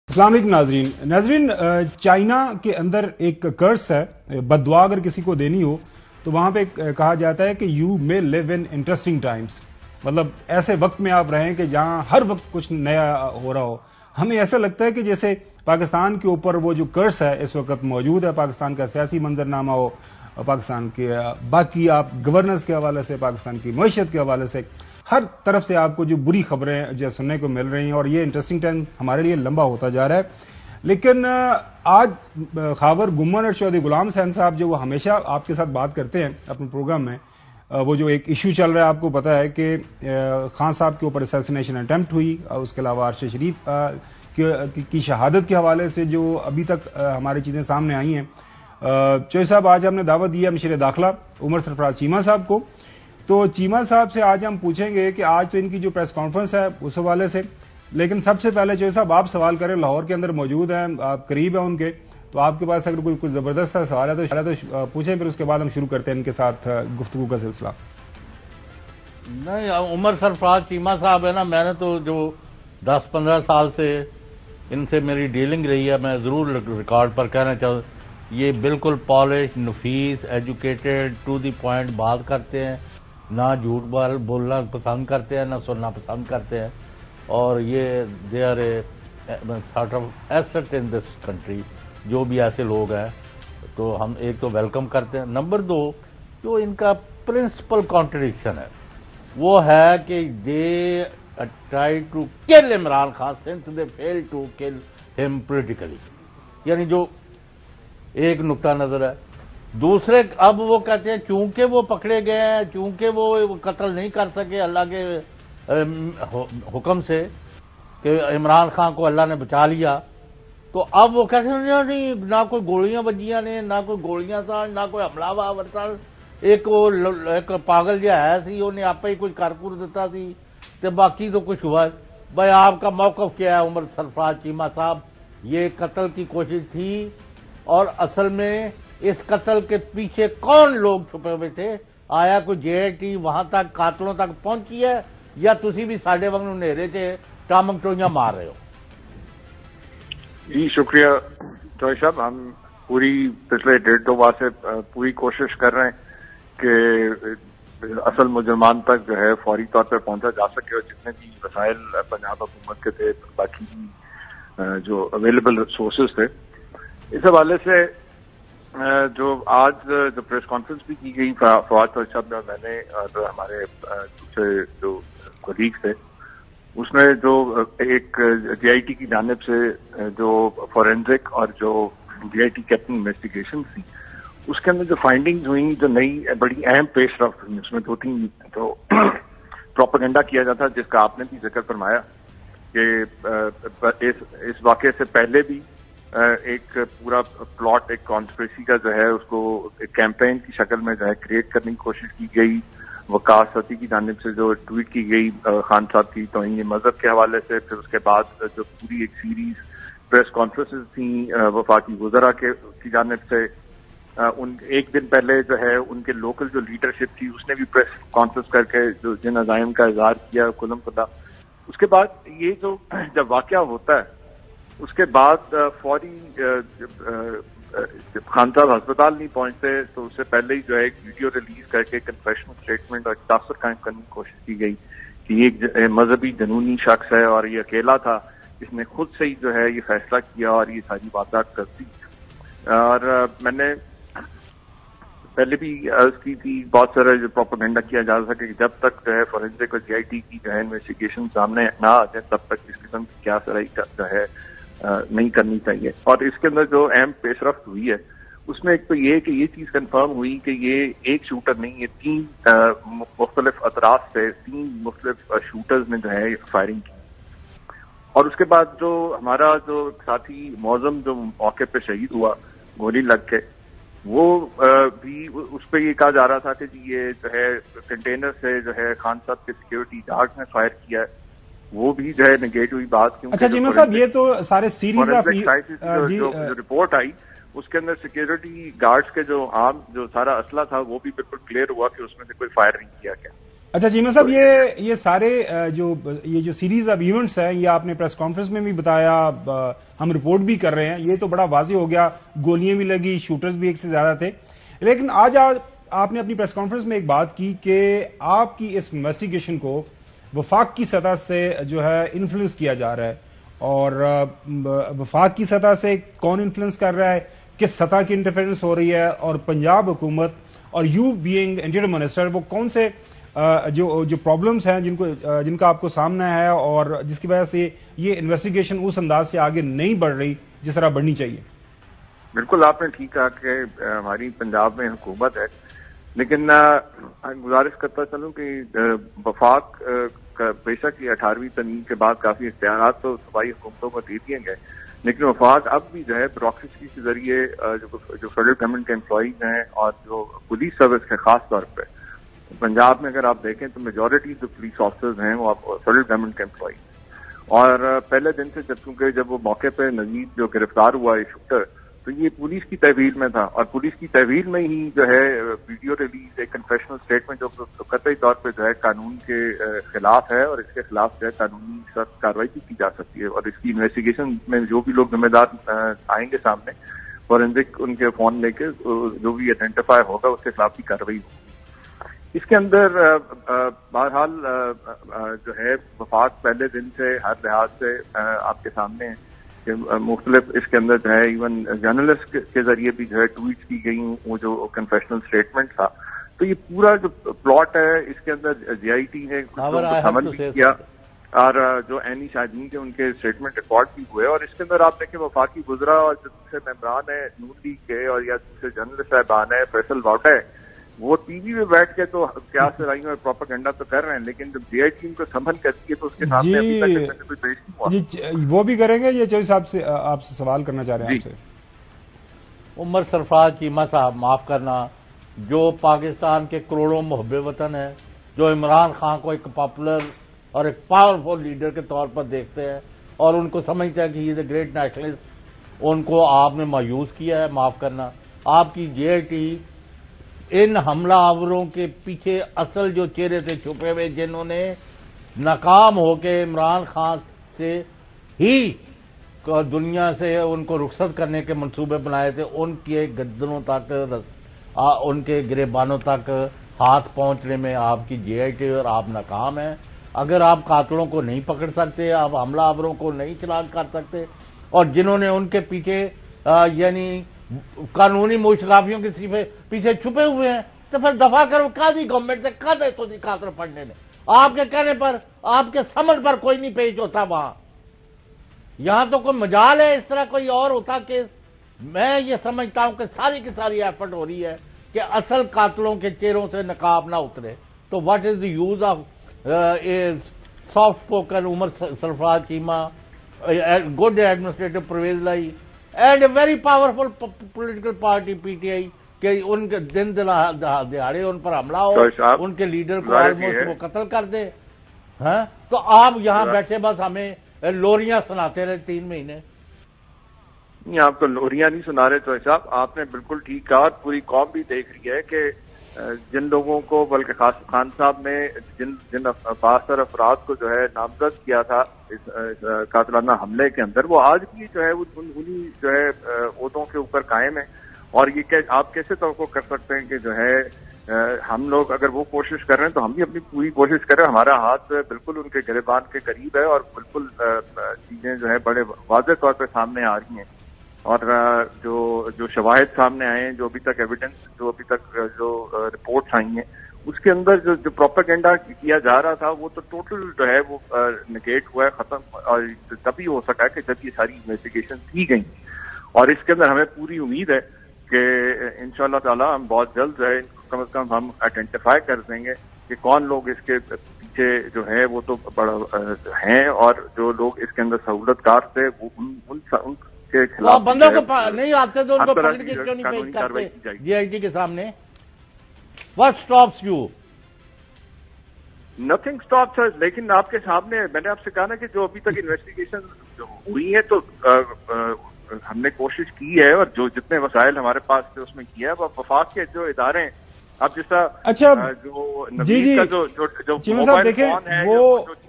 السلام علیکم ناظرین چائنا کے اندر ایک کرس ہے، بد دعا اگر کسی کو دینی ہو تو وہاں پہ کہا جاتا ہے کہ you may live in interesting times, مطلب ایسے وقت میں آپ رہیں کہ جہاں ہر وقت کچھ نیا ہو رہا ہو۔ ہمیں ایسا لگتا ہے کہ جیسے پاکستان کے اوپر وہ جو کرس ہے اس وقت موجود ہے، پاکستان کا سیاسی منظرنامہ ہو، پاکستان کے باقی آپ گورننس کے حوالے سے، پاکستان کی معیشت کے حوالے سے، ہر طرف سے آپ کو جو بری خبریں جو سننے کو مل رہی ہیں، اور یہ انٹرسٹنگ ٹائم ہمارے لیے لمبا ہوتا جا رہا ہے۔ لیکن آج خاور گمان اور چودھری غلام حسین صاحب جو وہ ہمیشہ آپ کے ساتھ بات کرتے ہیں اپنے پروگرام میں، وہ جو ایک ایشو چل رہا ہے آپ کو پتا ہے کہ خان صاحب کے اوپر اسیسینیشن اٹمپٹ ہوئی، اس کے علاوہ عرش شریف کی شہادت کے حوالے سے جو ابھی تک ہماری چیزیں سامنے آئی ہیں۔ چوہدری صاحب آج ہم نے دعوت دی ہے مشیر داخلہ عمر سرفراز چیمہ صاحب کو، تو چیمہ صاحب سے آج ہم پوچھیں گے کہ آج تو ان کی جو پریس کانفرنس ہے اس حوالے سے، لیکن سب سے پہلے چوہدری صاحب آپ سوال کریں، لاہور کے اندر موجود ہیں، آپ قریب ہیں ان کے، تو آپ کے پاس اگر کوئی زبردست سوال ہے تو پوچھیں، پھر اس کے بعد ہم شروع کرتے ہیں ان کے ساتھ گفتگو کا سلسلہ۔ نہیں، عمر سرفراز چیمہ صاحب ہے نا، میں نے تو جو 10-15 سال سے ان سے میری ڈیلنگ رہی ہے، میں ضرور ریکارڈ پر کہنا چاہوں، یہ بالکل پالش، نفیس، ایجوکیٹڈ، ٹو دی پوائنٹ بات کرتے ہیں، نہ جھوٹ بولنا پسند کرتے ہیں، نہ سننا پسند کرتے ہیں، اور یہ they are a sort of asset in this country. جو بھی ایسے لوگ ہیں تو ہم ایک تو ویلکم کرتے ہیں۔ نمبر 2، جو ان کا پرنسپل کانٹرڈکشن ہے وہ ہے کہ دے try to kill Imran Khan since they fail to kill ہم پولیٹیکلی، یعنی جو ایک نقطہ نظر ہے۔ دوسرے اب وہ کہتے ہیں چونکہ وہ پکڑے گئے ہیں، چونکہ وہ قتل نہیں کر سکے اللہ کے حکم سے کہ عمران خان کو اللہ نے بچا لیا، تو اب وہ کہتے ہیں نہیں، نہ کوئی گولیاں بجیاں نے، نہ کوئی گولیاں تھا، نہ کوئی حملہ ور تھا، ایک پاگل جہا ہے سی، انہیں آپ ہی کچھ کر دیتا سی، تو باقی تو کچھ ہوا۔ بھائی آپ کا موقف کیا ہے عمر سرفراز چیمہ صاحب؟ یہ قتل کی کوشش تھی، اور اصل میں اس قتل کے پیچھے کون لوگ چھپے ہوئے تھے؟ آیا کوئی جے آئی ٹی وہاں تک قاتلوں تک پہنچی ہے، یا تسی بھی ساڈے وانگوں نیرے چ ٹامنگ ٹوئیاں مار رہے ہو؟ جی شکریہ چوہدری صاحب، ہم پوری پچھلے 1.5-2 ماہ سے پوری کوشش کر رہے ہیں کہ اصل مجرمان تک جو ہے فوری طور پہ پہنچا جا سکے، اور جتنے بھی وسائل پنجاب حکومت کے تھے، باقی جو اویلیبل سورسز تھے، اس حوالے سے جو آج جو پریس کانفرنس بھی کی گئی فواد چوہدری صاحب نے اور میں نے اور ہمارے دوسرے جو کولیگز تھے، اس میں جو ایک جے آئی ٹی کی جانب سے جو فورینزک اور جو جے آئی ٹی کیپٹن انویسٹیگیشن تھی، اس کے اندر جو فائنڈنگز ہوئی، جو نئی بڑی اہم پیش رفت ہوئی، اس میں 2-3 جو پروپیگنڈا کیا جاتا، جس کا آپ نے بھی ذکر فرمایا کہ اس واقعے سے پہلے بھی ایک پورا پلاٹ، ایک کانسپریسی کا جو ہے اس کو ایک کیمپین کی شکل میں جو ہے کریٹ کرنے کی کوشش کی گئی۔ وقاص ستی کی جانب سے جو ٹویٹ کی گئی خان صاحب کی توہین مذہب کے حوالے سے، پھر اس کے بعد جو پوری ایک سیریز پریس کانفرنسز تھیں وفاقی وزراء کی جانب سے، ایک دن پہلے جو ہے ان کے لوکل جو لیڈرشپ تھی اس نے بھی پریس کانفرنس کر کے جو جن عزائم کا اظہار کیا کلم خدا۔ اس کے بعد یہ جو جب واقعہ ہوتا ہے اس کے بعد فوری خان صاحب ہسپتال نہیں پہنچتے، تو اس سے پہلے ہی جو ہے ایک ویڈیو ریلیز کر کے کنفیشنل اسٹیٹمنٹ اور تاثر قائم کرنے کی کوشش کی گئی کہ یہ ایک مذہبی جنونی شخص ہے اور یہ اکیلا تھا، اس نے خود سے ہی جو ہے یہ فیصلہ کیا اور یہ ساری واردات کرتی۔ اور میں نے پہلے بھی عرض کی تھی، بہت سارا جو پروپیگنڈا کیا جا سکے کہ جب تک جو ہے فورینزک اور جے آئی ٹی کی جو ہے انویسٹیگیشن سامنے نہ آ جائے تب تک اس قسم کی کیا سرائی جو ہے نہیں کرنی چاہیے۔ اور اس کے اندر جو اہم پیش رفت ہوئی ہے اس میں ایک تو یہ کہ یہ چیز کنفرم ہوئی کہ یہ ایک شوٹر نہیں، یہ 3 مختلف اطراف سے 3 مختلف شوٹرز نے جو ہے فائرنگ کی۔ اور اس کے بعد جو ہمارا جو ساتھی معظم جو موقع پہ شہید ہوا گولی لگ کے، وہ بھی اس پہ یہ کہا جا رہا تھا کہ جی یہ جو ہے کنٹینر سے جو ہے خان صاحب کے سیکیورٹی گارڈ نے فائر کیا ہے، وہ بھی جو ہے نگیٹ ہوئی بات۔ اچھا چیمہ صاحب، یہ تو سارے سیریز آف جو رپورٹ آئی اس کے اندر سیکیورٹی گارڈز کے جو عام جو سارا اسلحہ تھا وہ بھی بالکل کلیئر ہوا کہ اس میں سے کوئی فائر نہیں کیا گیا۔ اچھا چیمہ صاحب، یہ سارے جو سیریز آف ایونٹس ہیں، یہ آپ نے پریس کانفرنس میں بھی بتایا، ہم رپورٹ بھی کر رہے ہیں، یہ تو بڑا واضح ہو گیا، گولیاں بھی لگی، شوٹرز بھی ایک سے زیادہ تھے. لیکن آج آپ نے اپنی پریس کانفرنس میں ایک بات کی کہ آپ کی اس انویسٹیگیشن کو وفاق کی سطح سے جو ہے انفلوئنس کیا جا رہا ہے، اور وفاق کی سطح سے کون انفلوئنس کر رہا ہے، کس سطح کی انٹرفیرنس ہو رہی ہے، اور پنجاب حکومت اور یو بینگ انٹیریئر منسٹر وہ کون سے جو پرابلمز ہیں جن کا آپ کو سامنا ہے، اور جس کی وجہ سے یہ انویسٹیگیشن اس انداز سے آگے نہیں بڑھ رہی جس طرح بڑھنی چاہیے. بالکل آپ نے ٹھیک کہا کہ ہماری پنجاب میں حکومت ہے، لیکن گزارش کرتا چلوں کہ وفاق بے شک یہ 18ویں ترمیم کے بعد کافی اختیارات تو صوبائی حکومتوں کو دے دیے گئے، لیکن وفاق اب بھی جو ہے بیوروکریسی کے ذریعے جو فیڈرل گورنمنٹ کے امپلائیز ہیں اور جو پولیس سروس کے خاص طور پہ پنجاب میں اگر آپ دیکھیں تو میجورٹی جو پولیس آفیسرز ہیں وہ فیڈرل گورنمنٹ کے امپلائیز ہیں. اور پہلے دن سے جب وہ موقع پہ نزید جو گرفتار ہوا یہ شوٹر، تو یہ پولیس کی تحویل میں تھا، اور پولیس کی تحویل میں ہی جو ہے ویڈیو ریلیز، ایک کنفیشنل اسٹیٹمنٹ جو قطعی طور پہ جو ہے قانون کے خلاف ہے، اور اس کے خلاف جو ہے قانونی سخت کارروائی بھی کی جا سکتی ہے، اور اس کی انویسٹیگیشن میں جو بھی لوگ ذمہ دار آئیں گے سامنے، فورینسک ان کے فون لے کے جو بھی آئیڈینٹیفائی ہوگا اس کے خلاف بھی کارروائی ہوگی. اس کے اندر بہرحال جو ہے وفاق پہلے دن سے ہر لحاظ سے آپ کے سامنے کہ مختلف اس کے اندر جو ہے ایون جرنلسٹ کے ذریعے بھی جو ہے ٹویٹ کی گئی وہ جو کنفیشنل اسٹیٹمنٹ تھا. تو یہ پورا جو پلاٹ ہے اس کے اندر جے آئی ٹی نے سمجھ بھی کیا، اور جو اینی شاہدین کے ان کے اسٹیٹمنٹ ریکارڈ بھی ہوئے، اور اس کے اندر آپ دیکھیں وفاقی گزرا اور جو دوسرے ممبران ہیں نون لیگ کے اور یا دوسرے جرنلسٹ صاحبان ہیں، فیصل واؤڈا ہے، وہ ٹی وی میں بیٹھ کے تو کیا سرائیوں اور پروپیگنڈا تو کر رہے ہیں، لیکن جب جے آئی ٹی کو سمن کرتی ہے تو اس کے سامنے ابھی تک کوئی پیش نہیں ہوا. جی وہ بھی کریں گے. یہ چوہدری صاحب آپ سے سوال کرنا چاہ رہے ہیں. آپ سے عمر سرفراز چیمہ صاحب، معاف کرنا، جو پاکستان کے کروڑوں محب وطن ہیں، جو عمران خان کو ایک پاپولر اور ایک پاورفل لیڈر کے طور پر دیکھتے ہیں اور ان کو سمجھتے ہیں کہ یہ دا گریٹ نیشنلسٹ، ان کو آپ نے مایوس کیا ہے. معاف کرنا، آپ کی جے آئی ٹی ان حملہ آوروں کے پیچھے اصل جو چہرے سے چھپے ہوئے، جنہوں نے ناکام ہو کے عمران خان سے ہی دنیا سے ان کو رخصت کرنے کے منصوبے بنائے تھے، ان کے گردنوں تک، ان کے گریبانوں تک ہاتھ پہنچنے میں آپ کی جے آئی ٹی اور آپ ناکام ہیں. اگر آپ قاتلوں کو نہیں پکڑ سکتے، آپ حملہ آوروں کو نہیں چلاک کر سکتے، اور جنہوں نے ان کے پیچھے یعنی قانونی موشگافیوں کے پیچھے چھپے ہوئے ہیں، تو پھر دفاع کرو. قاضی گورنمنٹ سے قاضی تو نہیں قاتل پڑھنے میں، آپ کے کہنے پر، آپ کے سمجھ پر کوئی نہیں پیش ہوتا وہاں. یہاں تو کوئی مجال ہے اس طرح کوئی اور ہوتا کہ میں یہ سمجھتا ہوں کہ ساری کی ساری ایفرٹ ہو رہی ہے کہ اصل قاتلوں کے چہروں سے نقاب نہ اترے. تو what is the use of soft spoken Umar Sarfraz Cheema, good administrative Pervaiz Elahi, and a very powerful political party P T I, کہ ان کے دن دہاڑے ان پر حملہ ہو، ان کے لیڈر کو آلموسٹ وہ قتل کر دے. ہاں تو آپ یہاں بیٹھے بس ہمیں لوریاں سناتے رہے 3 مہینے. نہیں، آپ تو لوریاں نہیں سنا رہے تو صاحب، آپ نے بالکل ٹھیک کہا. پوری قوم بھی دیکھ رہی ہے کہ جن لوگوں کو، بلکہ خان صاحب نے جن بااثر افراد کو جو ہے نامزد کیا تھا اس قاتلانہ حملے کے اندر، وہ آج بھی جو ہے انہی جو ہے عہدوں کے اوپر قائم ہیں. اور یہ آپ کیسے توقع کر سکتے ہیں کہ جو ہے ہم لوگ اگر وہ کوشش کر رہے ہیں تو ہم بھی اپنی پوری کوشش کر رہے ہیں. ہمارا ہاتھ بالکل ان کے گریبان کے قریب ہے، اور بالکل چیزیں جو ہے بڑے واضح طور پہ سامنے آ رہی ہیں. اور جو شواہد سامنے آئے ہیں، جو ابھی تک ایویڈنس، جو ابھی تک جو رپورٹس آئی ہیں، اس کے اندر جو پروپیگنڈا کیا جا رہا تھا وہ تو ٹوٹل جو ہے وہ نگیٹ ہوا ہے، ختم، اور تبھی ہو سکا کہ جب یہ ساری انویسٹیگیشن کی گئی. اور اس کے اندر ہمیں پوری امید ہے کہ انشاءاللہ تعالی ہم بہت جلد ہے کم از کم ہم آئیڈینٹیفائی کر دیں گے کہ کون لوگ اس کے پیچھے جو ہے وہ تو بڑا ہیں، اور جو لوگ اس کے اندر سہولت کار تھے وہ ان کے خلاف بندوں کو نہیں آتے تو ان کو پکڑ کے کیوں نہیں پیش کرتے جے آئی ٹی کے سامنے؟ What stops you? Nothing stops. لیکن آپ کے سامنے میں نے آپ سے کہا نا کہ جو ابھی تک انویسٹیگیشن ہوئی ہے تو ہم نے کوشش کی ہے، اور جو جتنے وسائل ہمارے پاس تھے اس میں کیا ہے. وفاق کے جو ادارے ہیں اب جس طرح اچھا جو جی جی کا جو چیمہ صاحب دیکھیں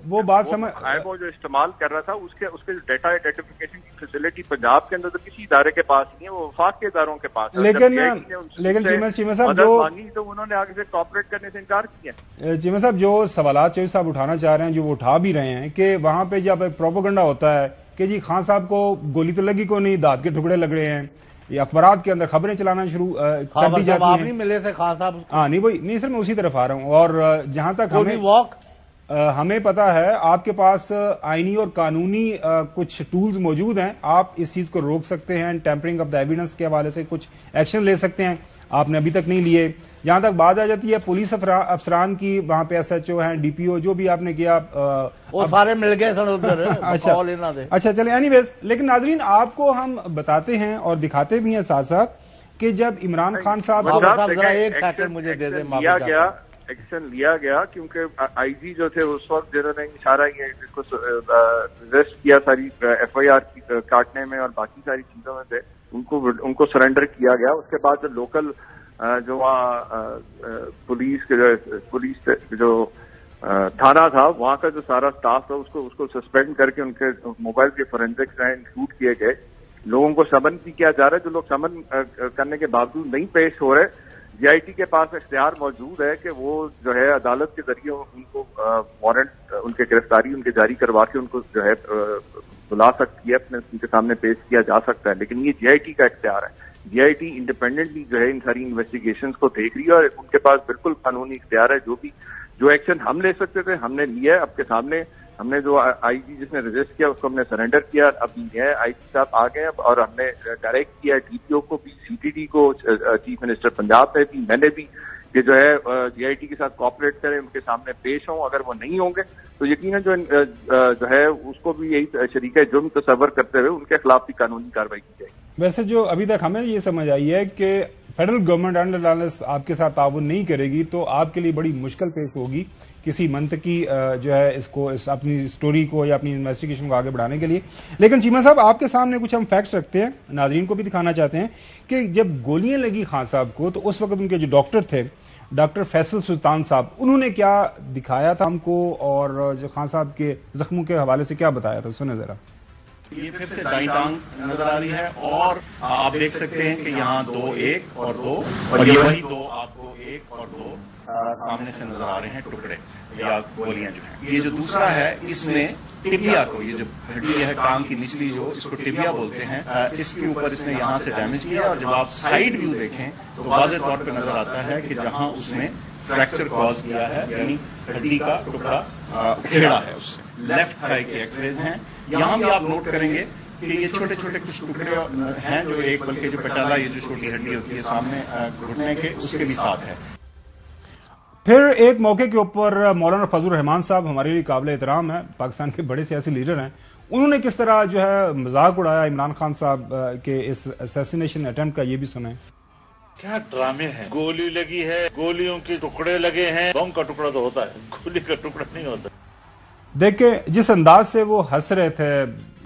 وہ بات سمجھ وہ جو استعمال کر رہا تھا اس کے جو ڈیٹا آئیڈینٹیفیکیشن کی فیسلٹی پنجاب کے اندر تو کسی ادارے کے پاس نہیں ہے، وہ وفاق کے اداروں کے پاس ہے. لیکن چیمہ صاحب جو مانگی تو انہوں نے آگے سے کوآپریٹ کرنے سے انکار کیا. چیمہ صاحب جو سوالات چوہدری صاحب اٹھانا چاہ رہے ہیں، جو وہ اٹھا بھی رہے ہیں کہ وہاں پہ جب پروپیگنڈا ہوتا ہے کہ جی خان صاحب کو گولی تو لگی کو نہیں، دانت کے ٹکڑے لگ رہے ہیں، یہ اخبارات کے اندر خبریں چلانا شروع کر دی جاتی ہیں. آپ نہیں ملے تھے خان صاحب؟ ہاں نہیں سر، میں اسی طرف آ رہا ہوں. اور جہاں تک ہمیں پتا ہے آپ کے پاس آئینی اور قانونی کچھ ٹولز موجود ہیں، آپ اس چیز کو روک سکتے ہیں، ٹیمپرنگ آف دا ایویڈنس کے حوالے سے کچھ ایکشن لے سکتے ہیں، آپ نے ابھی تک نہیں لیے. جہاں تک بات آ جاتی ہے پولیس افسران کی، وہاں پہ ایس ایچ او ہیں، ڈی پی او، جو بھی آپ نے کیا وہ سارے مل گئے سر ادھر. اچھا چلیں اینی ویز. لیکن ناظرین آپ کو ہم بتاتے ہیں اور دکھاتے بھی ہیں ساتھ ساتھ کہ جب عمران خان صاحب ایک سیکنڈ مجھے دے دیں. ایکشن لیا گیا کیونکہ آئی جی جو تھے اس وقت جنہوں نے سارا یہ کو ریسٹ کیا ساری ایف آئی آر کاٹنے میں اور باقی ساری چیزوں میں تھے، ان کو سرنڈر کیا گیا. اس کے بعد جو لوکل جو پولیس جو تھانہ تھا وہاں کا جو سارا اسٹاف تھا اس کو سسپینڈ کر کے ان کے موبائل کے فورینسکس ہیں انکلوڈ کیے گئے. لوگوں کو سمن بھی کیا جا رہا ہے. جو لوگ سمن کرنے کے باوجود نہیں پیش ہو رہے، جی آئی ٹی کے پاس اختیار موجود ہے کہ وہ جو ہے عدالت کے ذریعے ان کو وارنٹ ان کے گرفتاری ان کے جاری کروا کے ان کو جو ہے بلا سکتی ہے، اپنے ان کے سامنے پیش کیا جا سکتا ہے. لیکن یہ جی آئی ٹی کا اختیار ہے. جی آئی ٹی انڈیپینڈنٹلی جو ہے ان ساری انویسٹیگیشنز کو دیکھ رہی ہے اور ان کے پاس بالکل قانونی اختیار ہے. جو ایکشن ہم لے سکتے تھے ہم نے لیا ہے. آپ کے سامنے ہم نے جو آئی جی جس نے رجسٹ کیا اس کو ہم نے سرنڈر کیا. اب یہ آئی جی صاحب آ گئے اور ہم نے ڈائریکٹ کیا ڈی پی او کو بھی، سی ٹی ڈی کو، چیف منسٹر پنجاب نے بھی، میں نے بھی، کہ جو ہے جی آئی ٹی کے ساتھ کوآپریٹ کریں، ان کے سامنے پیش ہوں. اگر وہ نہیں ہوں گے تو یقیناً جو ہے اس کو بھی یہی شریک جرم تصور کرتے ہوئے ان کے خلاف بھی قانونی کارروائی کی جائے گی. ویسے جو ابھی تک ہمیں یہ سمجھ آئی ہے کہ فیڈرل گورنمنٹ انڈر آپ کے ساتھ تعاون نہیں کرے گی تو آپ کے لیے بڑی مشکل پیش ہوگی کسی منطقی جو ہے اس اپنی سٹوری کو یا اپنی انویسٹیگیشن کو آگے بڑھانے کے لیے. لیکن چیمہ صاحب آپ کے سامنے کچھ ہم فیکٹس رکھتے ہیں، ناظرین کو بھی دکھانا چاہتے ہیں کہ جب گولیاں لگی خان صاحب کو تو اس وقت ان کے جو ڈاکٹر تھے ڈاکٹر فیصل سلطان صاحب، انہوں نے کیا دکھایا تھا ہم کو اور جو خان صاحب کے زخموں کے حوالے سے کیا بتایا تھا، سنیں ذرا. یہ پھر سے دائیں ٹانگ نظر آ رہی ہے اور آپ دیکھ سکتے ہیں کہ یہاں 2 1 اور 2 اور یہ وہی 2 آپ کو 1 اور 2 سامنے سے نظر آ رہے ہیں ٹکڑے یا گولیاں جو ہیں. یہ جو دوسرا ہے اس نے ٹبیا کو، یہ جو ہڈی ہے ٹانگ کی نچلی جو اس کو ٹبیا بولتے ہیں، اس کے اوپر اس نے یہاں سے ڈیمیج کیا. اور جب آپ سائیڈ ویو دیکھیں تو واضح طور پہ نظر آتا ہے کہ جہاں اس نے فریکچر کاز کیا ہے یعنی ہڈی کا ٹکڑا پھیڑا ہے اس سے. لیفٹ تھائی کے ایکس ریز ہیں. یہاں بھی آپ نوٹ کریں گے کہ یہ چھوٹے چھوٹے کچھ ٹکڑے ہیں جو ایک بلکہ جو پٹالا یہ جو چھوٹی ہڈی ہوتی ہے سامنے گھٹنے کے اس کے بھی ساتھ ہے. پھر ایک موقع کے اوپر مولانا فضل الرحمان صاحب ہمارے لیے قابل احترام ہیں، پاکستان کے بڑے سیاسی لیڈر ہیں، انہوں نے کس طرح جو ہے مذاق اڑایا عمران خان صاحب کے اس اسیسینیشن اٹیمپٹ کا، یہ بھی سنیں. کیا ڈرامے ہیں. گولی لگی ہے، گولیوں کے ٹکڑے لگے ہیں. بم کا ٹکڑا تو ہوتا ہے، گولی کا ٹکڑا نہیں ہوتا. دیکھیں جس انداز سے وہ ہنس رہے تھے،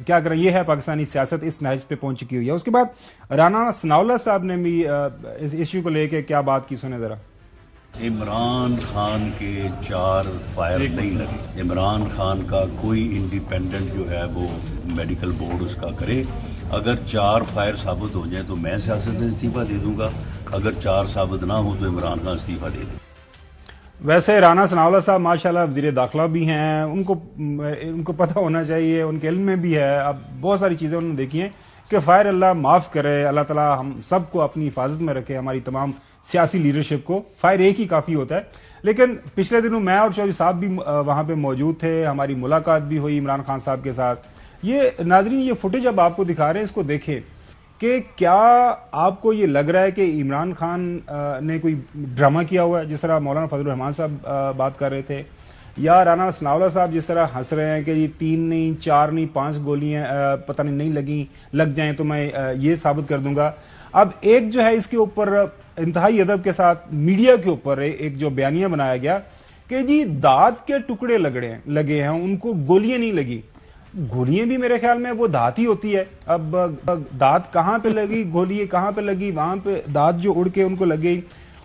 کیا کریں، یہ ہے پاکستانی سیاست اس نہج پہ پہنچ چکی ہوئی ہے. اس کے بعد رانا ثناءاللہ صاحب نے بھی اس ایشو کو لے کے کیا بات کی، سنیں ذرا. عمران خان کے 4 فائر نہیں لگے. عمران خان کا کوئی انڈیپینڈنٹ جو ہے وہ میڈیکل بورڈ اس کا کرے. اگر 4 فائر ثابت ہو جائیں تو میں سیاست سے استعفیٰ دے دوں گا، اگر 4 ثابت نہ ہو تو عمران خان استعفیٰ دے دیں. ویسے رانا ثناءاللہ صاحب ماشاءاللہ وزیر داخلہ بھی ہیں، ان کو پتہ ہونا چاہیے، ان کے علم میں بھی ہے. اب بہت ساری چیزیں انہوں نے دیکھی ہیں کہ فائر اللہ معاف کرے، اللہ تعالیٰ ہم سب کو اپنی حفاظت میں رکھے، ہماری تمام سیاسی لیڈرشپ کو. فائر ایک ہی کافی ہوتا ہے. لیکن پچھلے دنوں میں اور چودھری صاحب بھی وہاں پہ موجود تھے، ہماری ملاقات بھی ہوئی عمران خان صاحب کے ساتھ. یہ ناظرین یہ فوٹیج اب آپ کو دکھا رہے ہیں، اس کو دیکھیں کہ کیا آپ کو یہ لگ رہا ہے کہ عمران خان نے کوئی ڈرامہ کیا ہوا ہے جس طرح مولانا فضل الرحمان صاحب بات کر رہے تھے، یا رانا ثناءاللہ صاحب جس طرح ہنس رہے ہیں کہ یہ 3 نہیں 4 نہیں 5 گولیاں پتہ نہیں لگیں، لگ جائیں تو میں یہ ثابت کر دوں گا. اب ایک جو ہے اس کے اوپر انتہائی ادب کے ساتھ میڈیا کے اوپر ایک جو بیانیہ بنایا گیا کہ جی دانت کے ٹکڑے لگے ہیں، ان کو گولیاں نہیں لگی. گولیاں بھی میرے خیال میں وہ دانت ہی ہوتی ہے. اب دانت کہاں پہ لگی، گولی کہاں پہ لگی، وہاں پہ دانت جو اڑ کے ان کو لگ گئی.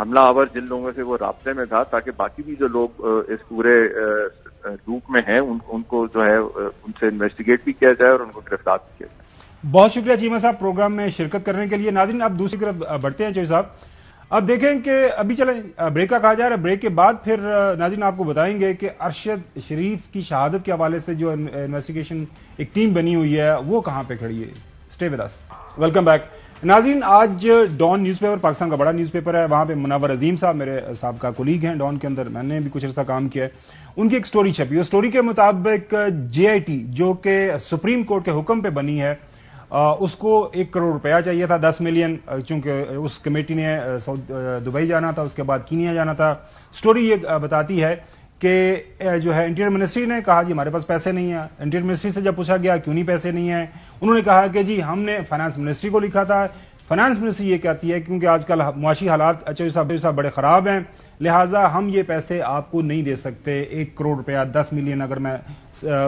حملہ آور جن لوگوں سے وہ رابطے میں تھا، تاکہ باقی بھی جو لوگ اس پورے لوپ میں ہیں ان کو جو ہے ان سے انویسٹیگیٹ بھی کیا جائے اور ان کو گرفتار بھی کیا جائے۔ بہت شکریہ چیمہ صاحب پروگرام میں شرکت کرنے کے لیے۔ ناظرین اب دوسری طرف بڑھتے ہیں چوہی صاحب، اب دیکھیں کہ ابھی چلیں بریک کا کہا جا رہا ہے، بریک کے بعد پھر ناظرین آپ کو بتائیں گے کہ ارشد شریف کی شہادت کے حوالے سے جو انویسٹیگیشن ایک ٹیم بنی ہوئی ہے وہ کہاں پہ کھڑی ہے۔ Stay with us, welcome back. ناظرین آج ڈان نیوز پیپر پاکستان کا بڑا نیوز پیپر ہے، وہاں پہ منور عظیم صاحب میرے سابقہ کولیگ ہیں ڈان کے اندر، میں نے بھی کچھ عرصہ کام کیا ہے، ان کی ایک سٹوری چھپی، اس سٹوری کے مطابق JIT جو کہ سپریم کورٹ کے حکم پہ بنی ہے اس کو 1 کروڑ روپیہ چاہیے تھا، 10 ملین، چونکہ اس کمیٹی نے دبئی جانا تھا، اس کے بعد کینیا جانا تھا۔ سٹوری یہ بتاتی ہے کہ جو ہے انٹیریئر منسٹری نے کہا جی ہمارے پاس پیسے نہیں ہیں، انٹیریئر منسٹری سے جب پوچھا گیا کیوں نہیں پیسے نہیں ہیں، انہوں نے کہا کہ جی ہم نے فائنانس منسٹری کو لکھا تھا، فائنانس منسٹری یہ کہتی ہے کیونکہ آج کل معاشی حالات چوہی صاحب بڑے خراب ہیں، لہٰذا ہم یہ پیسے آپ کو نہیں دے سکتے، 1 کروڑ روپیہ 10 ملین اگر میں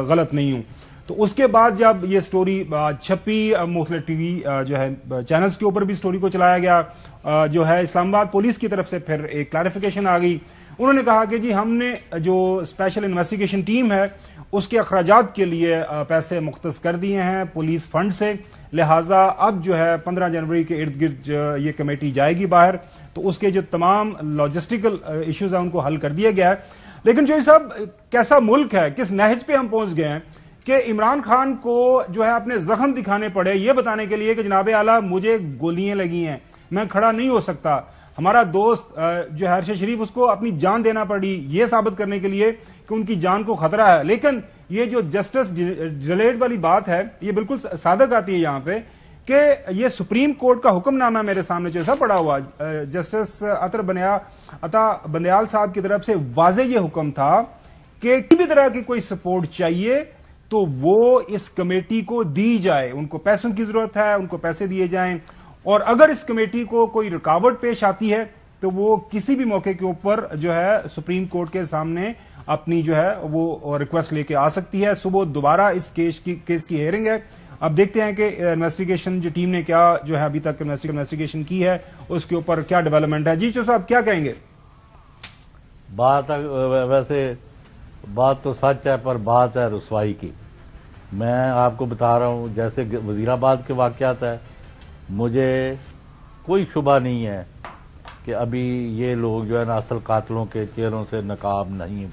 غلط نہیں ہوں۔ تو اس کے بعد جب یہ سٹوری چھپی، مختلف ٹی وی جو ہے چینلز کے اوپر بھی سٹوری کو چلایا گیا، جو ہے اسلام آباد پولیس کی طرف سے پھر ایک کلیریفیکیشن آ گئی، انہوں نے کہا کہ جی ہم نے جو اسپیشل انویسٹیگیشن ٹیم ہے اس کے اخراجات کے لیے پیسے مختص کر دیے ہیں پولیس فنڈ سے، لہٰذا اب جو ہے 15 جنوری کے ارد گرد یہ کمیٹی جائے گی باہر، تو اس کے جو تمام لاجسٹیکل ایشوز ہیں ان کو حل کر دیا گیا ہے۔ لیکن چوہی صاحب کیسا ملک ہے، کس نہج پہ ہم پہنچ گئے ہیں کہ عمران خان کو جو ہے اپنے زخم دکھانے پڑے یہ بتانے کے لیے کہ جناب اعلیٰ مجھے گولیاں لگی ہیں، میں کھڑا نہیں ہو سکتا، ہمارا دوست جو ہے ارشد شریف اس کو اپنی جان دینا پڑی یہ ثابت کرنے کے لیے کہ ان کی جان کو خطرہ ہے۔ لیکن یہ جو جسٹس ڈیلیٹ والی بات ہے یہ بالکل صادق آتی ہے یہاں پہ کہ یہ سپریم کورٹ کا حکم نامہ میرے سامنے جیسا پڑا ہوا، جسٹس عطا بندیال صاحب کی طرف سے واضح یہ حکم تھا کہ کسی بھی طرح کی کوئی سپورٹ چاہیے تو وہ اس کمیٹی کو دی جائے، ان کو پیسوں کی ضرورت ہے، ان کو پیسے دیے جائیں، اور اگر اس کمیٹی کو کوئی رکاوٹ پیش آتی ہے تو وہ کسی بھی موقع کے اوپر جو ہے سپریم کورٹ کے سامنے اپنی جو ہے وہ ریکویسٹ لے کے آ سکتی ہے۔ صبح دوبارہ اس کیس کی ہیئرنگ ہے، اب دیکھتے ہیں کہ انویسٹیگیشن جو ٹیم نے کیا جو ہے ابھی تک انویسٹیگیشن کی ہے اس کے اوپر کیا ڈیولپمنٹ ہے۔ جی چو صاحب کیا کہیں گے؟ ویسے بات تو سچ ہے پر بات ہے رسوائی کی۔ میں آپ کو بتا رہا ہوں جیسے وزیر آباد کے واقعات ہے، مجھے کوئی شبہ نہیں ہے کہ ابھی یہ لوگ جو ہے نا اصل قاتلوں کے چہروں سے نقاب نہیں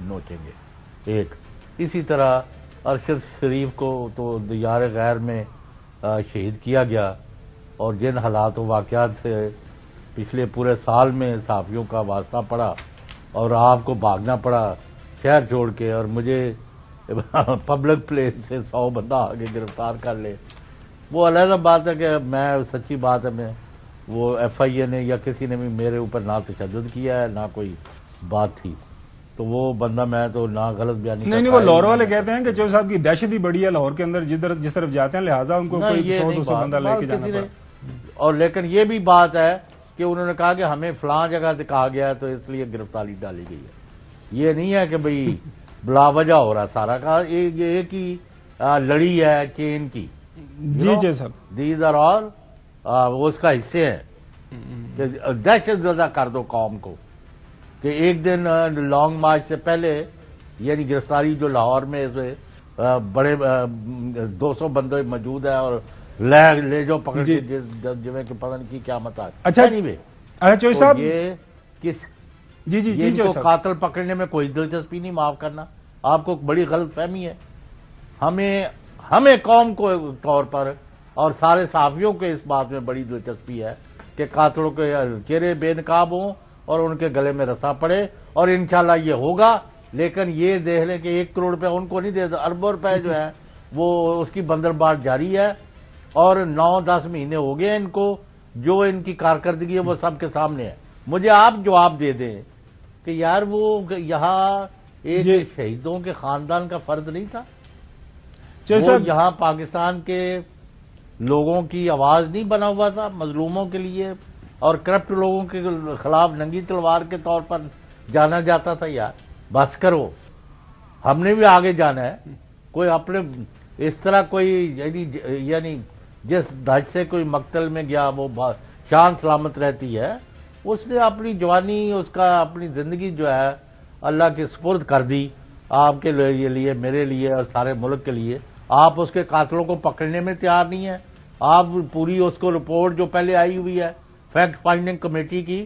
نوچیں گے۔ ایک اسی طرح ارشد شریف کو تو دیار غیر میں شہید کیا گیا، اور جن حالات و واقعات سے پچھلے پورے سال میں صحافیوں کا واسطہ پڑا اور آپ کو بھاگنا پڑا شہر چھوڑ کے، اور مجھے پبلک پلیس سے 100 بندہ آگے گرفتار کر لے، وہ علیحدہ بات ہے کہ میں سچی بات ہے میں وہ FIA نے یا کسی نے بھی میرے اوپر نہ تشدد کیا ہے نہ کوئی بات تھی، تو وہ بندہ میں تو نہ غلط بیانی نہیں وہ لاہور والے کہتے ہیں کہ چوہی صاحب کی دہشت ہی بڑی ہے لاہور کے اندر، جس طرف جاتے ہیں لہٰذا ان کو کوئی 100-200 بندہ لے کے جانا پڑا۔ اور لیکن یہ بھی بات ہے کہ انہوں نے کہا کہ ہمیں فلاں جگہ سے کہا گیا ہے تو اس لیے گرفتاری ڈالی گئی ہے، یہ نہیں ہے کہ بھئی بلا وجہ ہو رہا سارا کا، ایک ہی لڑی ہے چین کی۔ جی صاحب دیز آر آل وہ اس کا حصے ہیں کہ دہشت زدہ کر دو قوم کو، کہ ایک دن لانگ مارچ سے پہلے یعنی گرفتاری جو لاہور میں بڑے 200 بندے موجود ہیں اور لے جو پکڑ کے جویں کہ پتہ نہیں کیا مت آ۔ اچھا چوہی صاحب یہ کس جی کو قاتل پکڑنے میں کوئی دلچسپی نہیں، معاف کرنا آپ کو بڑی غلط فہمی ہے۔ ہمیں قوم کو طور پر اور سارے صحافیوں کے اس بات میں بڑی دلچسپی ہے کہ قاتلوں کے چہرے بے نقاب ہوں اور ان کے گلے میں رسا پڑے، اور انشاءاللہ یہ ہوگا۔ لیکن یہ دیکھ لیں کہ 1 کروڑ روپے ان کو نہیں دے، اربوں روپے جو ہے وہ اس کی بندرباٹ جاری ہے، اور 9-10 مہینے ہو گئے ان کو، جو ان کی کارکردگی ہے وہ سب کے سامنے ہے۔ مجھے آپ جواب دے دیں کہ یار وہ یہاں ایک شہیدوں کے خاندان کا فرد نہیں تھا، وہ یہاں پاکستان کے لوگوں کی آواز نہیں بنا ہوا تھا مظلوموں کے لیے، اور کرپٹ لوگوں کے خلاف ننگی تلوار کے طور پر جانا جاتا تھا۔ یار بس کرو، ہم نے بھی آگے جانا ہے۔ کوئی اپنے اس طرح کوئی یعنی جس دھج سے کوئی مقتل میں گیا وہ شان سلامت رہتی ہے، اس نے اپنی جوانی، اس کا اپنی زندگی جو ہے اللہ کے سپرد کر دی آپ کے لیے، میرے لیے اور سارے ملک کے لیے. آپ اس کے قاتلوں کو پکڑنے میں تیار نہیں ہیں. آپ پوری اس کو رپورٹ جو پہلے آئی ہوئی ہے فیکٹ فائنڈنگ کمیٹی کی،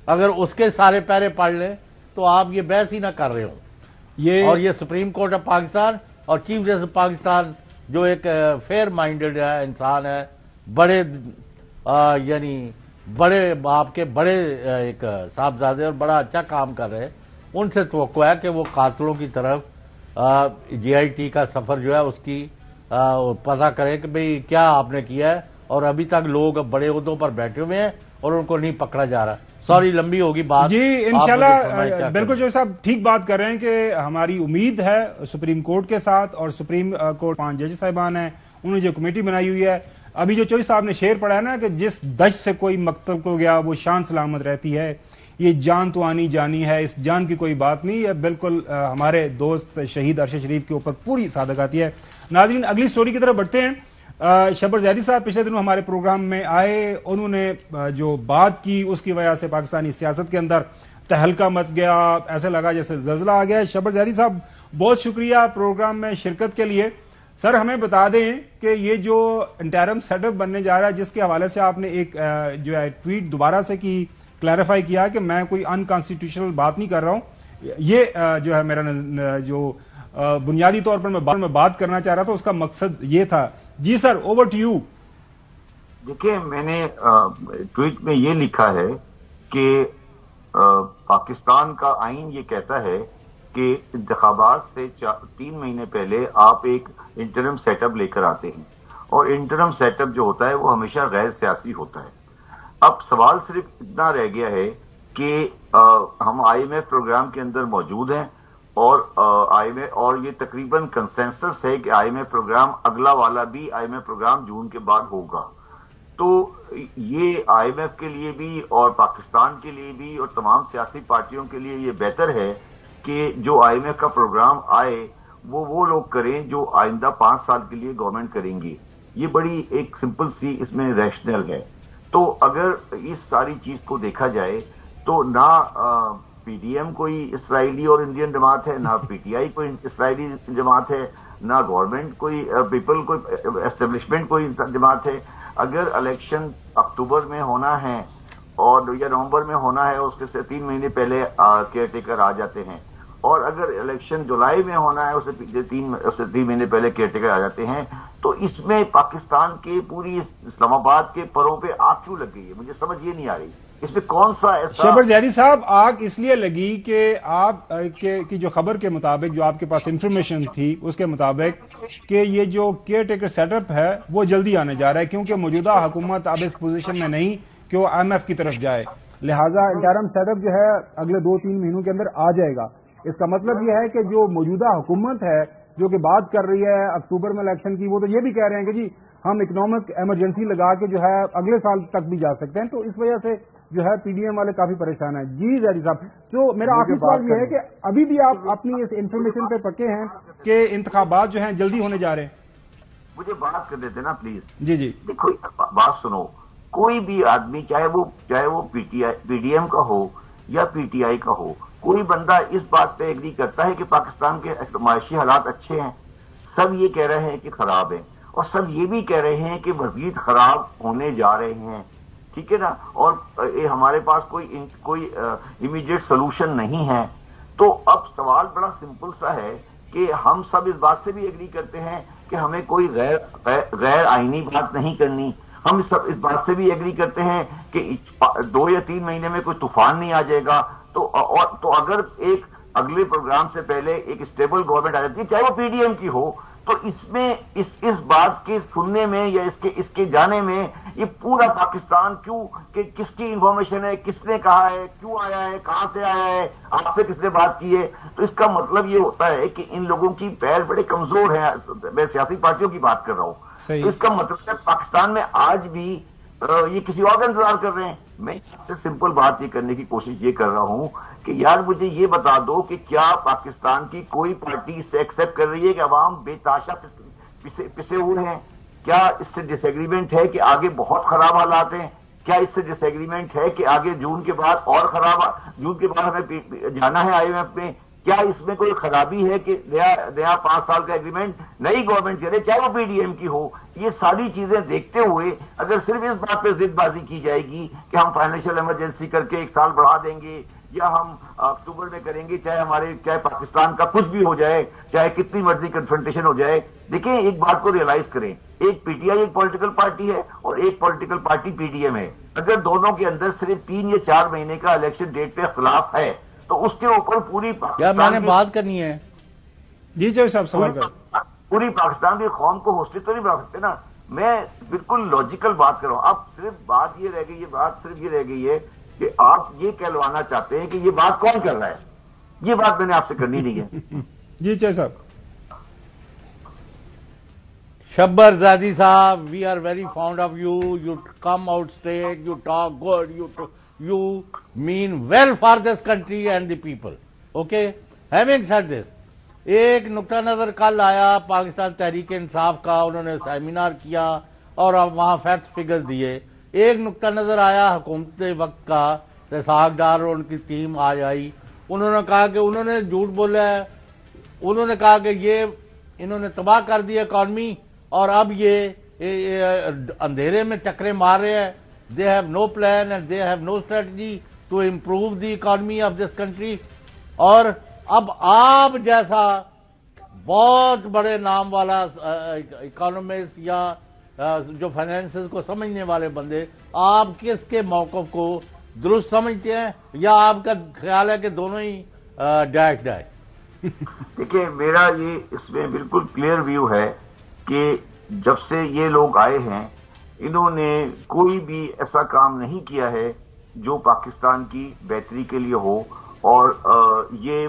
اگر اس کے سارے پیرے پڑھ لیں تو آپ یہ بحث ہی نہ کر رہے ہوں. اور یہ سپریم کورٹ آف پاکستان اور چیف جسٹس پاکستان جو ایک فیئر مائنڈڈ انسان ہے، بڑے یعنی بڑے آپ کے بڑے ایک صاحبزادے اور بڑا اچھا کام کر رہے ہیں، ان سے توقع ہے کہ وہ قاتلوں کی طرف جی آئی ٹی کا سفر جو ہے اس کی پتہ کرے کہ بھئی کیا آپ نے کیا ہے. اور ابھی تک لوگ بڑے عہدوں پر بیٹھے ہوئے ہیں اور ان کو نہیں پکڑا جا رہا. سوری لمبی ہوگی بات. جی انشاءاللہ بالکل جو صاحب ٹھیک بات کر رہے ہیں کہ ہماری امید ہے سپریم کورٹ کے ساتھ، اور سپریم کورٹ 5 جج صاحبان ہیں، انہوں نے جو کمیٹی بنائی ہوئی ہے. ابھی جو چوئی صاحب نے شعر پڑھا ہے نا کہ جس دشت سے کوئی مقتل کو گیا وہ شان سلامت رہتی ہے، یہ جان تو آنی جانی ہے، اس جان کی کوئی بات نہیں ہے. بالکل ہمارے دوست شہید ارشد شریف کے اوپر پوری صادق آتی ہے. ناظرین اگلی سٹوری کی طرف بڑھتے ہیں. شبر زیدی صاحب پچھلے دنوں ہمارے پروگرام میں آئے، انہوں نے جو بات کی اس کی وجہ سے پاکستانی سیاست کے اندر تہلکہ مچ گیا، ایسے لگا جیسے زلزلہ آ گیا. شبر زیدی صاحب بہت شکریہ پروگرام میں شرکت کے لیے. سر ہمیں بتا دیں کہ یہ جو انٹرم سیٹ اپ بننے جا رہا ہے جس کے حوالے سے آپ نے ایک جو ہے ٹویٹ دوبارہ سے کی، کلیریفائی کیا کہ میں کوئی انکانسٹیٹیوشنل بات نہیں کر رہا ہوں، یہ جو ہے میرا جو بنیادی طور پر میں بات کرنا چاہ رہا تھا اس کا مقصد یہ تھا. جی سر اوور ٹو یو. دیکھیں میں نے ٹویٹ میں یہ لکھا ہے کہ پاکستان کا آئین یہ کہتا ہے کہ انتخابات سے 3 مہینے پہلے آپ ایک انٹرم سیٹ اپ لے کر آتے ہیں، اور انٹرم سیٹ اپ جو ہوتا ہے وہ ہمیشہ غیر سیاسی ہوتا ہے. اب سوال صرف اتنا رہ گیا ہے کہ ہم آئی ایم ایف پروگرام کے اندر موجود ہیں، اور آئی ایم ایف اور یہ تقریباً کنسنسس ہے کہ آئی ایم ایف پروگرام اگلا والا بھی آئی ایم ایف پروگرام جون کے بعد ہوگا. تو یہ آئی ایم ایف کے لیے بھی اور پاکستان کے لیے بھی اور تمام سیاسی پارٹیوں کے لیے یہ بہتر ہے کہ جو آئی ایم ایف کا پروگرام آئے وہ لوگ کریں جو آئندہ 5 سال کے لیے گورنمنٹ کریں گی. یہ بڑی ایک سمپل سی اس میں ریشنل ہے. تو اگر اس ساری چیز کو دیکھا جائے تو نہ پی ڈی ایم کوئی اسرائیلی اور انڈین جماعت ہے، نہ پی ٹی آئی کوئی اسرائیلی جماعت ہے، نہ گورنمنٹ کوئی پیپل کوئی اسٹیبلشمنٹ کوئی جماعت ہے. اگر الیکشن اکتوبر میں ہونا ہے اور یا نومبر میں ہونا ہے، اس سے 3 مہینے پہلے کیئر ٹیکر آ جاتے ہیں، اور اگر الیکشن جولائی میں ہونا ہے اسے 3 مہینے پہلے کیئر ٹیکر آ جاتے ہیں. تو اس میں پاکستان کے پوری اسلام آباد کے پروں پہ آگ کیوں لگ گئی ہے؟ مجھے سمجھ یہ نہیں آ رہی. اس میں کون سا ایسا شبر زیدی صاحب آگ اس لیے لگی کہ آپ کی جو خبر کے مطابق جو آپ کے پاس انفارمیشن تھی اس کے مطابق کہ یہ جو کیئر ٹیکر سیٹ اپ ہے وہ جلدی آنے جا رہا ہے، کیونکہ موجودہ حکومت اب اس پوزیشن میں نہیں کہ وہ آئی ایم ایف کی طرف جائے، لہٰذا انٹرم سیٹ اپ جو ہے اگلے 2-3 مہینوں کے اندر آ جائے گا. اس کا مطلب یہ ہے کہ جو موجودہ حکومت ہے جو کہ بات کر رہی ہے اکتوبر میں الیکشن کی، وہ تو یہ بھی کہہ رہے ہیں کہ جی ہم اکنامک ایمرجنسی لگا کے جو ہے اگلے سال تک بھی جا سکتے ہیں. تو اس وجہ سے جو ہے پی ڈی ایم والے کافی پریشان ہیں. جی زیدی صاحب، تو میرا آخری سوال یہ ہے کہ ابھی بھی آپ اپنی اس انفارمیشن پہ پکے ہیں کہ انتخابات جو ہیں جلدی ہونے جا رہے ہیں؟ مجھے بات کر دیتے نا پلیز. جی جی دیکھو بات سنو. کوئی بھی آدمی چاہے وہ پی ڈی ایم کا ہو یا پی ٹی آئی کا ہو، کوئی بندہ اس بات پہ ایگری کرتا ہے کہ پاکستان کے معاشی حالات اچھے ہیں. سب یہ کہہ رہے ہیں کہ خراب ہیں، اور سب یہ بھی کہہ رہے ہیں کہ مزید خراب ہونے جا رہے ہیں. ٹھیک ہے نا؟ اور ہمارے پاس کوئی امیڈیٹ سولوشن نہیں ہے. تو اب سوال بڑا سمپل سا ہے کہ ہم سب اس بات سے بھی ایگری کرتے ہیں کہ ہمیں کوئی غیر آئینی بات نہیں کرنی. ہم سب اس بات سے بھی ایگری کرتے ہیں کہ 2 یا 3 مہینے میں کوئی طوفان نہیں آ جائے گا. تو اگر ایک اگلے پروگرام سے پہلے ایک اسٹیبل گورنمنٹ آ جاتی ہے، چاہے وہ پی ڈی ایم کی ہو، تو اس میں اس بات کے سننے میں یا اس کے جانے میں یہ پورا پاکستان کیوں کہ کس کی انفارمیشن ہے، کس نے کہا ہے، کیوں آیا ہے، کہاں سے آیا ہے، آپ سے کس نے بات کی ہے. تو اس کا مطلب یہ ہوتا ہے کہ ان لوگوں کی پیر بڑے کمزور ہیں. میں سیاسی پارٹیوں کی بات کر رہا ہوں. تو اس کا مطلب ہے پاکستان میں آج بھی یہ کسی اور کا انتظار کر رہے ہیں. میں سب سے سمپل بات یہ کرنے کی کوشش یہ کر رہا ہوں کہ یار مجھے یہ بتا دو کہ کیا پاکستان کی کوئی پارٹی اس سے ایکسپٹ کر رہی ہے کہ عوام بے تاشا پسے ہوئے ہیں؟ کیا اس سے ڈس ایگریمنٹ ہے کہ آگے بہت خراب حالات ہیں؟ کیا اس سے ڈس ایگریمنٹ ہے کہ آگے جون کے بعد اور خراب، جون کے بعد ہمیں جانا ہے IMF میں؟ کیا اس میں کوئی خرابی ہے کہ نیا 5 سال کا ایگریمنٹ نئی گورنمنٹ چلے، چاہے وہ PDM کی ہو؟ یہ ساری چیزیں دیکھتے ہوئے اگر صرف اس بات پہ ضد بازی کی جائے گی کہ ہم فائنینشیل ایمرجنسی کر کے 1 سال بڑھا دیں گے یا ہم اکتوبر میں کریں گے، چاہے پاکستان کا کچھ بھی ہو جائے، چاہے کتنی مرضی کنفرنٹیشن ہو جائے. دیکھیں ایک بات کو ریئلائز کریں، ایک PTI ایک پولیٹیکل پارٹی ہے اور ایک پولیٹیکل پارٹی PDM ہے. اگر دونوں کے اندر صرف 3 یا 4 مہینے کا الیکشن ڈیٹ پہ اختلاف ہے تو اس کے اوپر پوری کیا میں نے بات کرنی ہے؟ جی چوہدری صاحب سوال کر. پوری پاکستان کی قوم کو ہوسٹیج تو نہیں بنا سکتے نا. میں بالکل لاجیکل بات کر رہا ہوں. اب صرف بات یہ رہ گئی ہے کہ آپ یہ کہلوانا چاہتے ہیں کہ یہ بات کون کر رہا ہے. یہ بات میں نے آپ سے کرنی نہیں ہے. جی چوہدری صاحب. شبر زادی صاحب, we are very fond of you. You come out straight, you talk good, you mean well for this country and the people. Okay? Having said this, ایک نقطہ نظر کل آیا پاکستان تحریک انصاف کا, انہوں نے سیمینار کیا اور اب وہاں فیکٹ فگر دیے. ایک نقطہ نظر آیا حکومت وقت کا, اسحاق ڈار اور ان کی ٹیم آج آئی, انہوں نے کہا کہ انہوں نے جھوٹ بولا ہے, انہوں نے کہا کہ یہ انہوں نے تباہ کر دی اکانومی اور اب یہ اندھیرے میں ٹکرے مار رہے ہیں. They have no plan and they have no strategy to improve the economy of this country. اور اب آپ جیسا بہت بڑے نام والا اکانومسٹ یا جو فائنینسز کو سمجھنے والے بندے, آپ کس کے موقف کو درست سمجھتے ہیں یا آپ کا خیال ہے کہ دونوں ہی ڈائٹ ڈائے؟ دیکھیں میرا یہ اس میں بالکل کلیئر ویو ہے کہ جب سے یہ لوگ آئے ہیں انہوں نے کوئی بھی ایسا کام نہیں کیا ہے جو پاکستان کی بہتری کے لیے ہو, اور یہ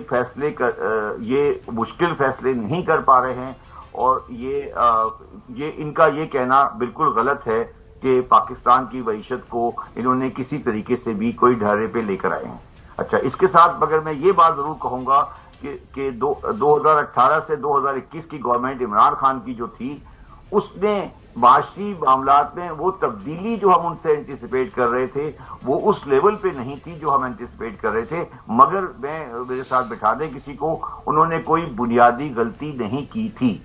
مشکل فیصلے نہیں کر پا رہے ہیں. اور یہ ان کا یہ کہنا بالکل غلط ہے کہ پاکستان کی معیشت کو انہوں نے کسی طریقے سے بھی کوئی ڈھارے پہ لے کر آئے ہیں. اچھا, اس کے ساتھ مگر میں یہ بات ضرور کہوں گا کہ 2018 سے 2021 کی گورنمنٹ عمران خان کی جو تھی, اس نے معاشی معاملات میں وہ تبدیلی جو ہم ان سے اینٹیسپیٹ کر رہے تھے وہ اس لیول پہ نہیں تھی جو ہم اینٹیسپیٹ کر رہے تھے. مگر میرے ساتھ بٹھا دیں کسی کو, انہوں نے کوئی بنیادی غلطی نہیں کی تھی.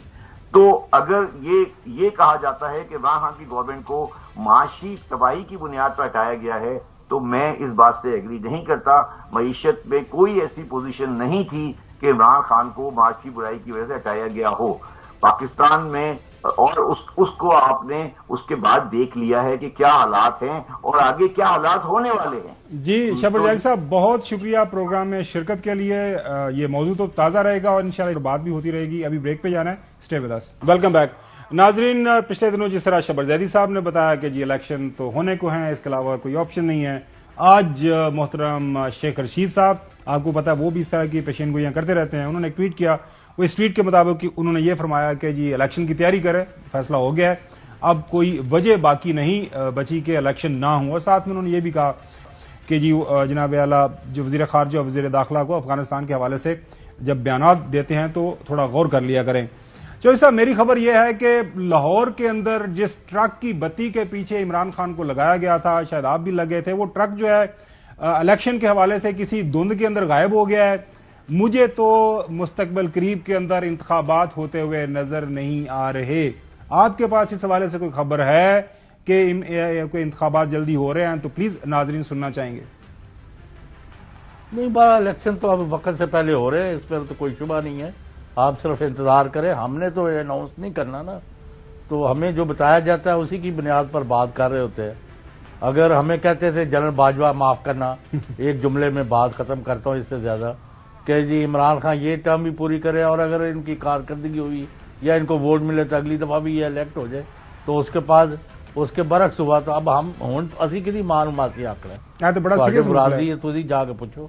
تو اگر یہ کہا جاتا ہے کہ عمران خان کی گورنمنٹ کو معاشی تباہی کی بنیاد پر ہٹایا گیا ہے تو میں اس بات سے ایگری نہیں کرتا. معیشت میں کوئی ایسی پوزیشن نہیں تھی کہ عمران خان کو معاشی برائی کی وجہ سے ہٹایا گیا ہو پاکستان میں, اور اس کو آپ نے اس کے بعد دیکھ لیا ہے کہ کیا حالات ہیں اور آگے کیا حالات ہونے والے ہیں. جی شبر زادی صاحب, بہت شکریہ پروگرام میں شرکت کے لیے. یہ موضوع تو تازہ رہے گا اور انشاءاللہ بات بھی ہوتی رہے گی. ابھی بریک پہ جانا ہے, stay with us. Welcome back. ناظرین, پچھلے دنوں جس طرح شبر زادی صاحب نے بتایا کہ جی الیکشن تو ہونے کو ہیں, اس کے علاوہ کوئی آپشن نہیں ہے, آج محترم شیخ رشید صاحب, آپ کو پتا ہے وہ بھی اس طرح کی پیشین گوئیاں کرتے رہتے ہیں, انہوں نے ایک ٹویٹ کیا. وہ اس ٹویٹ کے مطابق انہوں نے یہ فرمایا کہ جی الیکشن کی تیاری کرے, فیصلہ ہو گیا ہے, اب کوئی وجہ باقی نہیں بچی کہ الیکشن نہ ہوں. اور ساتھ میں انہوں نے یہ بھی کہا کہ جی جناب اعلیٰ جو وزیر خارجہ اور وزیر داخلہ کو افغانستان کے حوالے سے جب بیانات دیتے ہیں تو تھوڑا غور کر لیا کریں. چوہدری صاحب, میری خبر یہ ہے کہ لاہور کے اندر جس ٹرک کی بتی کے پیچھے عمران خان کو لگایا گیا تھا, شاید آپ بھی لگے تھے, وہ ٹرک جو ہے الیکشن کے حوالے سے کسی دھند کے اندر غائب ہو گیا ہے. مجھے تو مستقبل قریب کے اندر انتخابات ہوتے ہوئے نظر نہیں آ رہے. آپ کے پاس اس حوالے سے کوئی خبر ہے کہ کوئی انتخابات جلدی ہو رہے ہیں تو پلیز ناظرین سننا چاہیں گے. نہیں, بڑا الیکشن تو اب وقت سے پہلے ہو رہے ہیں, اس پر تو کوئی شبہ نہیں ہے. آپ صرف انتظار کریں, ہم نے تو اناؤنس نہیں کرنا نا, تو ہمیں جو بتایا جاتا ہے اسی کی بنیاد پر بات کر رہے ہوتے ہیں. اگر ہمیں کہتے تھے جنرل باجوہ معاف کرنا, ایک جملے میں بات ختم کرتا ہوں اس سے زیادہ, کہ جی عمران خان یہ ٹرم بھی پوری کرے اور اگر ان کی کارکردگی ہوئی یا ان کو ووٹ ملے تو اگلی دفعہ بھی یہ الیکٹ ہو جائے, تو اس کے بعد اس کے برعکس ہوا تو اب ہم ہوں اسی کی معلوماتی آنکڑ ہے برادری ہے, تو جا کے پوچھو.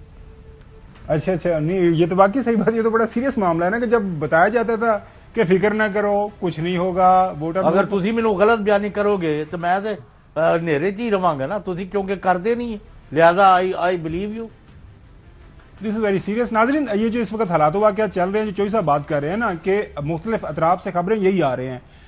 اچھا نہیں, یہ تو واقعی صحیح بات, یہ تو بڑا سیریس معاملہ ہے نا کہ جب بتایا جاتا تھا کہ فکر نہ کرو کچھ نہیں ہوگا, ووٹ اگر تسی مینوں غلط بیانی کرو گے تو میں نیرے چ ہی رہاں گا نا, تسی کیونکہ کرتے نہیں, لہذا I believe you. This is very serious. ناظرین, یہ جو اس وقت حالات واقعات چل رہے ہیں جو چوہدری صاحب بات کر رہے ہیں نا کہ مختلف اطراف سے خبریں یہی آ رہے ہیں